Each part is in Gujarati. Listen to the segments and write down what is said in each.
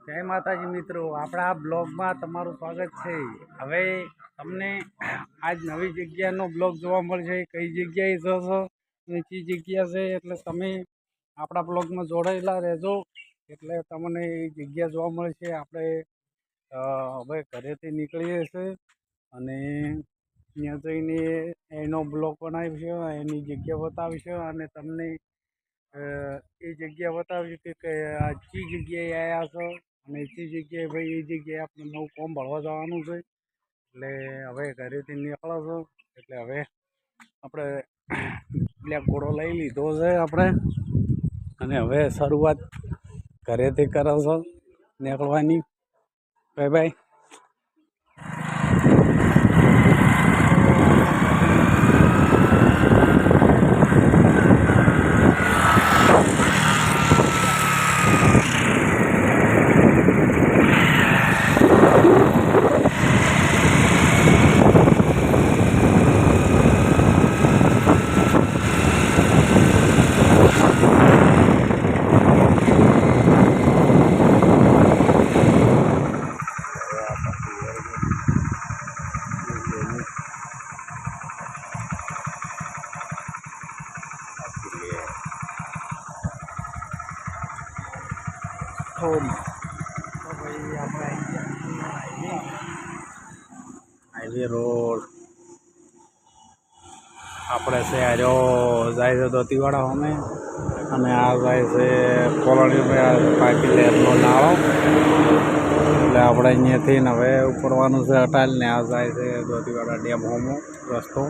જય માતાજી મિત્રો, આપણા આ બ્લોગમાં તમારું સ્વાગત છે। હવે તમને આજ નવી જગ્યાનો બ્લોગ જોવા મળશે। કઈ જગ્યાએ જશો અને કઈ જગ્યા છે એટલે તમે આપણા બ્લોગમાં જોડાયેલા રહેજો, એટલે તમને એ જગ્યા જોવા મળશે। આપણે હવે ઘરેથી નીકળીએ છીએ અને ત્યાં જઈને એનો બ્લોગ બનાવીશું, એની જગ્યા બતાવીશું અને તમને એ જગ્યા બતાવી કે આ કઈ જગ્યાએ આવ્યા છો અને એ જગ્યાએ ભાઈ એ જગ્યાએ આપણે નવું કોમ ભરવા જવાનું છે। એટલે હવે ઘરેથી નીકળો છો એટલે હવે આપણે બ્લેક ઘોડો લઈ લીધો છે આપણે, અને હવે શરૂઆત ઘરેથી કરો છો નીકળવાની। Bye bye. तो भाई આપણે હાઈવે રોડ આપણે છે આજો જાય છે દોતીવાડા અમે, અને આ જાય છે કોલોનીમાં પાકી લહેરનો નાળો। એટલે આપણે અહીંયાથી હવે ઉપડવાનું છે અટાલ ને આ જાય છે દોતીવાડા ડેમ હોમો રસ્તો।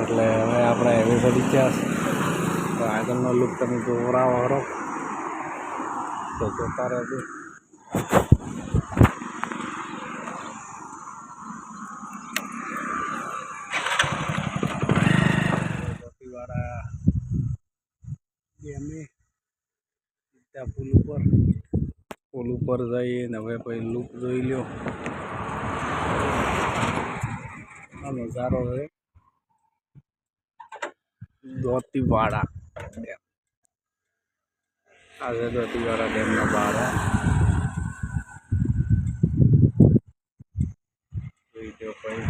એટલે હવે આપણે હાઈવે ચડી ગયા તો આગળનો લુક તમે જોરાવો હરો તો જોતા રહેજો। દોતીવાડા ડેમે ત્યાં પુલ ઉપર જઈને હવે પછી લુક જોઈ લ્યો। આ નજારો છે દોતીવાડા ડેમ। આ છે દોતીવાડા ડેમના બહાર જોઈ લો ભાઈ,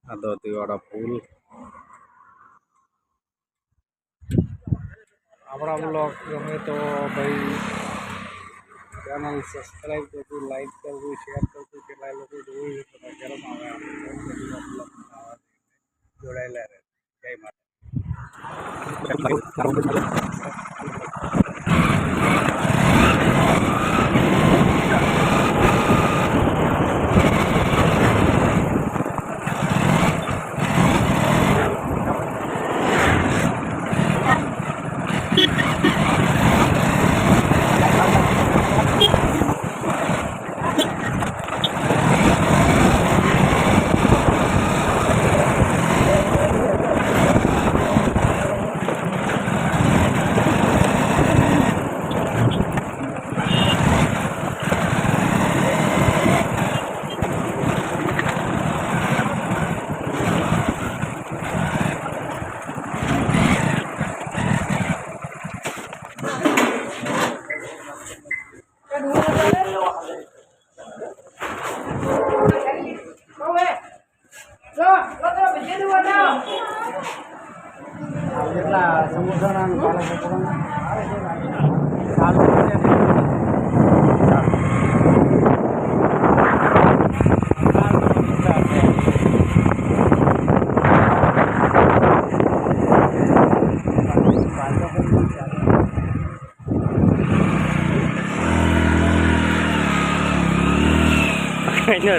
આ દોતીવાડા પુલ। આપણા બ્લોગ ગમે તો ભાઈ ચેનલ સબસ્ક્રાઈબ કરજો, લાઈક કરજો, શેર કરજો। કેટલા લોકો જોયું છે તો ગરમ આવે બ્લોગ જોડાયેલા રહે। જય માતા। કેટલા સમોસા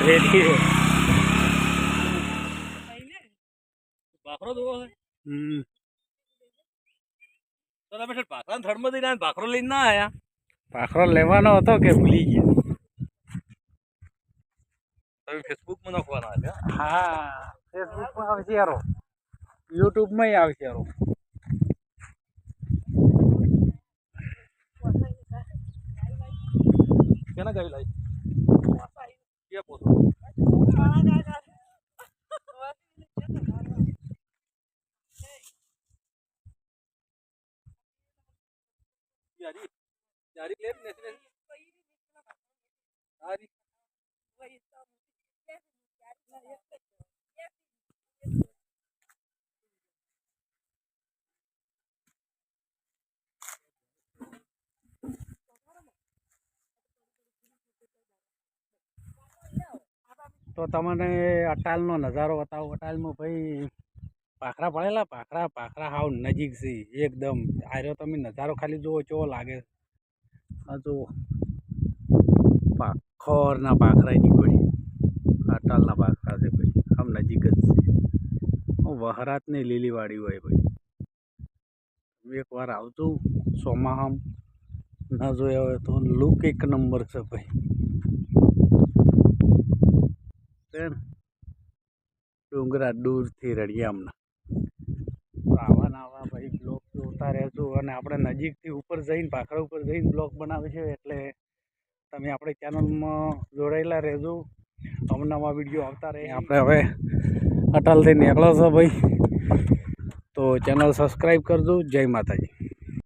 રેડી ભાખરો જોવો છે। તો તમે ભાખરા થડમાં જઈને ભાખરો લઈને ના આયા? ભાખરો લેવાનો હતો કે ભૂલી ગયા? તમે ફેસબુકમાં નાખવાના છે? હા, ફેસબુકમાં આવશે યારો, યુટ્યુબમાં આવશે યારો। કેના ગાડી લાવી? क्या बोल તો તમને અટાલનો નજારો બતાવો. અટાલમાં ભાઈ પાખરા પડેલા, પાખરા હાવ નજીક છે એકદમ. આર્યો તમે નજારો ખાલી જુઓ કેવો લાગે. આ જુઓ પાખરના પાખરા નીકળી, અટાલના પાખરા છે ભાઈ, આમ નજીક જ છે. વહરાતની લીલીવાડી હોય ભાઈ. એકવાર આવજો સોમાહમ, ના જોયા હોય તો લુક એક નંબર છે ભાઈ. ડુંગરા દૂરથી રળિયામણા આવા ને આવા ભાઈ બ્લોક જોતા રહેજો. અને આપણે નજીકથી ઉપર જઈને પાખરા ઉપર જઈને બ્લોક બનાવે છે, એટલે તમે આપણી ચેનલમાં જોડાયેલા રહેજો. અવનવા વિડીયો આવતા રહે. આપણે હવે અટલથી નીકળો છો ભાઈ, તો ચેનલ સબસ્ક્રાઈબ કરજો. જય માતાજી.